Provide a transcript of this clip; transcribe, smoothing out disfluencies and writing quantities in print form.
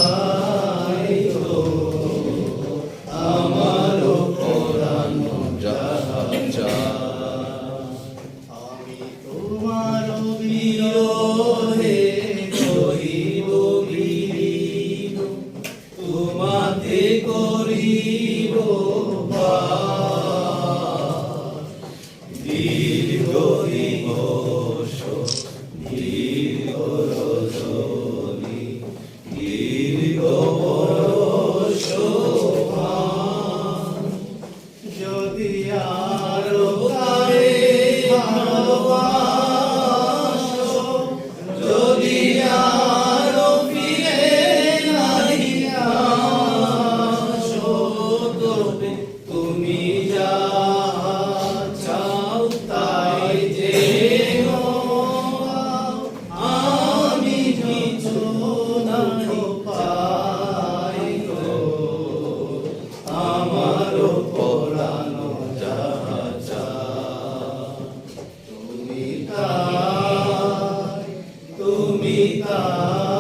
তাই তো আমারও পরানো যাহা চায়। আমি তোমার বিরহে রহিব বিলীন, তোমাতে করিব বাস। দীর্ঘ দিবস দীর্ঘ রজনী দীর্ঘ বর্ষ যদি আরো তারে ভালোবাসো, যদি আরো ফিরে নাই আসো, তবে তুমি যা চাও তাই যেন আমি কিছু নাহি পাই গো, আমারও পরানো যাহা চায়। তুমি তাই